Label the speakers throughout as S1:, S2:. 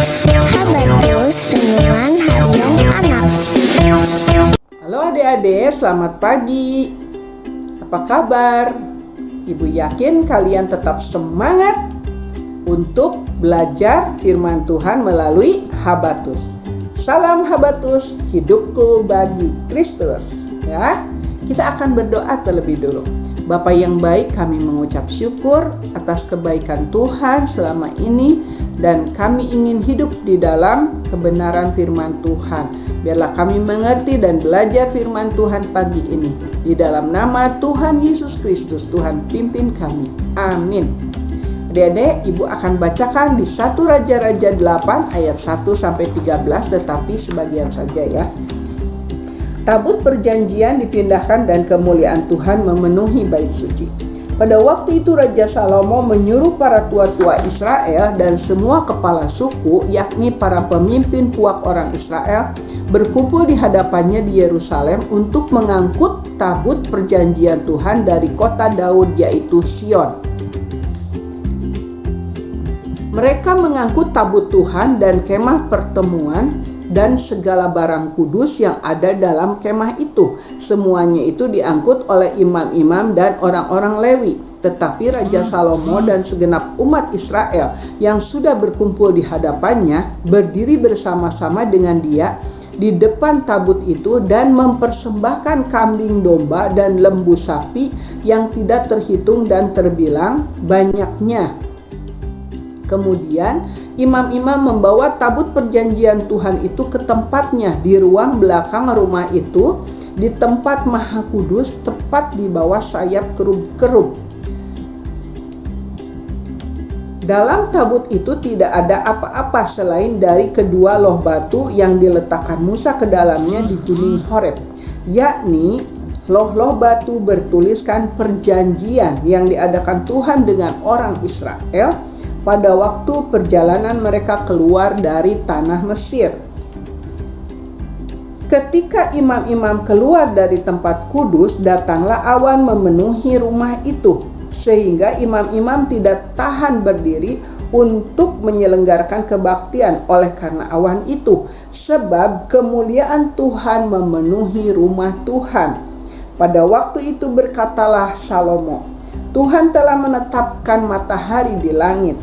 S1: Habatus Renungan Harian Anak.
S2: Halo adik-adik, selamat pagi. Apa kabar? Ibu yakin kalian tetap semangat untuk belajar firman Tuhan melalui Habatus. Salam Habatus, hidupku bagi Kristus. Ya, kita akan berdoa terlebih dulu. Bapa yang baik, kami mengucap syukur atas kebaikan Tuhan selama ini, dan kami ingin hidup di dalam kebenaran firman Tuhan. Biarlah kami mengerti dan belajar firman Tuhan pagi ini. Di dalam nama Tuhan Yesus Kristus, Tuhan pimpin kami. Amin. Adik-adik, Ibu akan bacakan di 1 Raja-Raja 8 ayat 1-13, tetapi sebagian saja ya. Tabut perjanjian dipindahkan dan kemuliaan Tuhan memenuhi bait suci. Pada waktu itu Raja Salomo menyuruh para tua-tua Israel dan semua kepala suku, yakni para pemimpin puak orang Israel, berkumpul di hadapannya di Yerusalem untuk mengangkut tabut perjanjian Tuhan dari kota Daud, yaitu Sion. Mereka mengangkut tabut Tuhan dan kemah pertemuan dan segala barang kudus yang ada dalam kemah itu. Semuanya itu diangkut oleh imam-imam dan orang-orang Lewi. Tetapi Raja Salomo dan segenap umat Israel yang sudah berkumpul di hadapannya berdiri bersama-sama dengan dia di depan tabut itu dan mempersembahkan kambing domba dan lembu sapi yang tidak terhitung dan terbilang banyaknya. Kemudian imam-imam membawa tabut perjanjian Tuhan itu ke tempatnya di ruang belakang rumah itu, di tempat maha kudus, tepat di bawah sayap kerub-kerub. Dalam tabut itu tidak ada apa-apa selain dari kedua loh batu yang diletakkan Musa ke dalamnya di Gunung Horeb, yakni loh-loh batu bertuliskan perjanjian yang diadakan Tuhan dengan orang Israel pada waktu perjalanan mereka keluar dari tanah Mesir. Ketika imam-imam keluar dari tempat kudus, datanglah awan memenuhi rumah itu, sehingga imam-imam tidak tahan berdiri untuk menyelenggarakan kebaktian oleh karena awan itu, sebab kemuliaan Tuhan memenuhi rumah Tuhan. Pada waktu itu berkatalah Salomo, Tuhan telah menetapkan matahari di langit,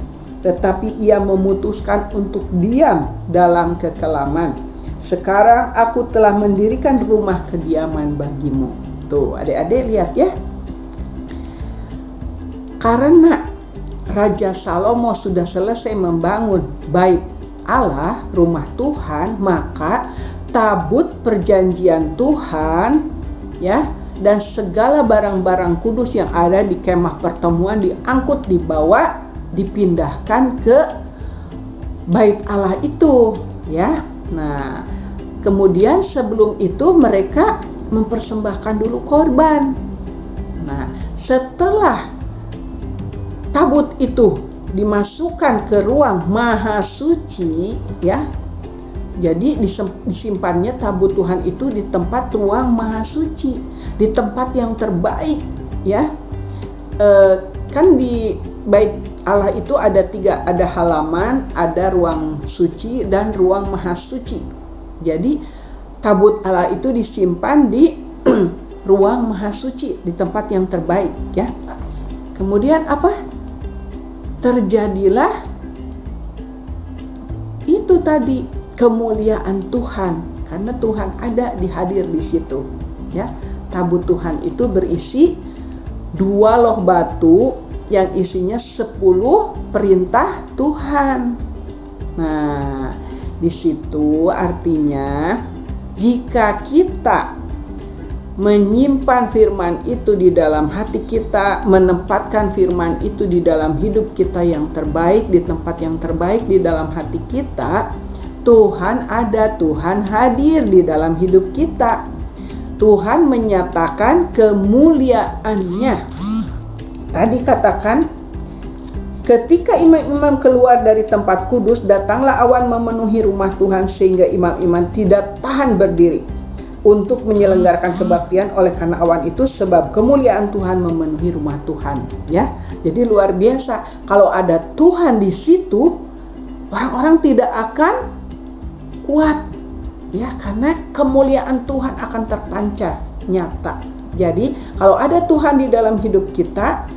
S2: tetapi ia memutuskan untuk diam dalam kekelaman. Sekarang aku telah mendirikan rumah kediaman bagimu. Tuh adik-adik lihat ya. Karena Raja Salomo sudah selesai membangun bait Allah, rumah Tuhan, maka tabut perjanjian Tuhan ya, dan segala barang-barang kudus yang ada di kemah pertemuan diangkut, dibawa, dipindahkan ke bait Allah itu ya. Nah, kemudian sebelum itu mereka mempersembahkan dulu korban. Nah, setelah tabut itu dimasukkan ke ruang maha suci ya, jadi disimpannya tabut Tuhan itu di tempat ruang maha suci, di tempat yang terbaik ya. Kan di bait Allah itu ada 3, ada halaman, ada ruang suci, dan ruang maha suci. Jadi tabut Allah itu disimpan di ruang maha suci, di tempat yang terbaik ya. Kemudian apa? Terjadilah itu tadi, kemuliaan Tuhan, karena Tuhan ada hadir di situ ya. Tabut Tuhan itu berisi 2 loh batu yang isinya 10 perintah Tuhan. Nah, di situ artinya jika kita menyimpan firman itu di dalam hati kita, menempatkan firman itu di dalam hidup kita yang terbaik, di tempat yang terbaik di dalam hati kita, Tuhan ada, Tuhan hadir di dalam hidup kita. Tuhan menyatakan kemuliaannya. Tadi katakan, ketika imam-imam keluar dari tempat kudus, datanglah awan memenuhi rumah Tuhan sehingga imam-imam tidak tahan berdiri untuk menyelenggarakan kebaktian oleh karena awan itu, sebab kemuliaan Tuhan memenuhi rumah Tuhan ya. Jadi luar biasa, kalau ada Tuhan di situ, orang orang-orang tidak akan kuat, ya, karena kemuliaan Tuhan akan terpancar nyata. Jadi kalau ada Tuhan di dalam hidup kita,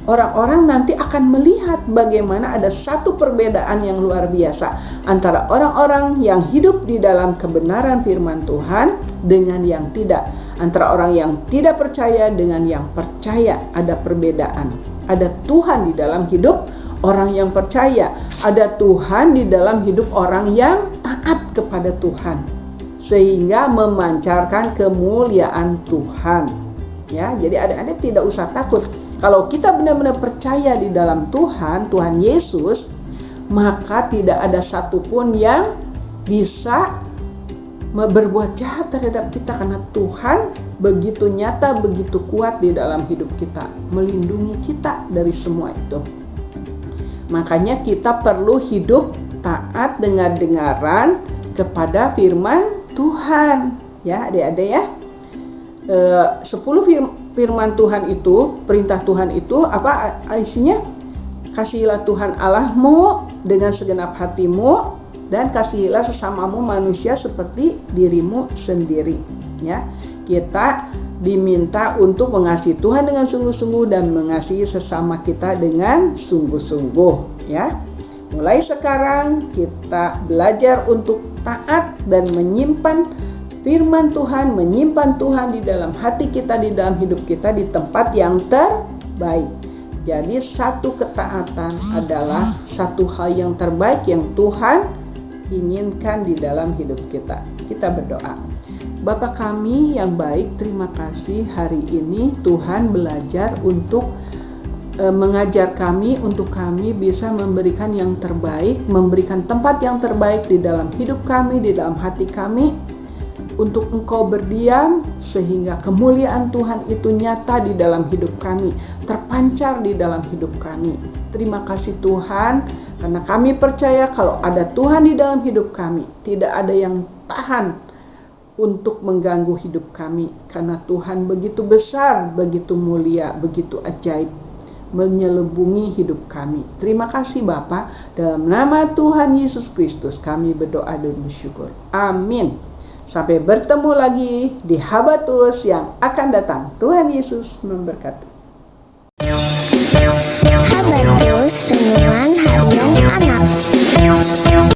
S2: orang-orang nanti akan melihat bagaimana ada satu perbedaan yang luar biasa antara orang-orang yang hidup di dalam kebenaran firman Tuhan dengan yang tidak. Antara orang yang tidak percaya dengan yang percaya, ada perbedaan. Ada Tuhan di dalam hidup orang yang percaya, ada Tuhan di dalam hidup orang yang taat kepada Tuhan, sehingga memancarkan kemuliaan Tuhan. Ya, jadi adik-adik tidak usah takut. Kalau kita benar-benar percaya di dalam Tuhan, Tuhan Yesus, maka tidak ada satupun yang bisa berbuat jahat terhadap kita, karena Tuhan begitu nyata, begitu kuat di dalam hidup kita, melindungi kita dari semua itu. Makanya kita perlu hidup taat dengar-dengaran kepada firman Tuhan, ya adik-adik ya. 10 firman Tuhan itu, perintah Tuhan itu apa isinya? Kasihilah Tuhan Allahmu dengan segenap hatimu, dan kasihilah sesamamu manusia seperti dirimu sendiri. Ya, kita diminta untuk mengasihi Tuhan dengan sungguh-sungguh dan mengasihi sesama kita dengan sungguh-sungguh. Ya, mulai sekarang kita belajar untuk taat dan menyimpan firman Tuhan, menyimpan Tuhan di dalam hati kita, di dalam hidup kita, di tempat yang terbaik. Jadi satu ketaatan adalah satu hal yang terbaik yang Tuhan inginkan di dalam hidup kita. Kita berdoa. Bapa kami yang baik, terima kasih hari ini Tuhan belajar untuk mengajar kami, untuk kami bisa memberikan yang terbaik, memberikan tempat yang terbaik di dalam hidup kami, di dalam hati kami, untuk Engkau berdiam sehingga kemuliaan Tuhan itu nyata di dalam hidup kami, terpancar di dalam hidup kami. Terima kasih Tuhan, karena kami percaya kalau ada Tuhan di dalam hidup kami, tidak ada yang tahan untuk mengganggu hidup kami, karena Tuhan begitu besar, begitu mulia, begitu ajaib, menyelubungi hidup kami. Terima kasih Bapa, dalam nama Tuhan Yesus Kristus kami berdoa dan bersyukur. Amin. Sampai bertemu lagi di Habatus yang akan datang. Tuhan Yesus memberkati.
S1: Habatus Renungan Harian Anak.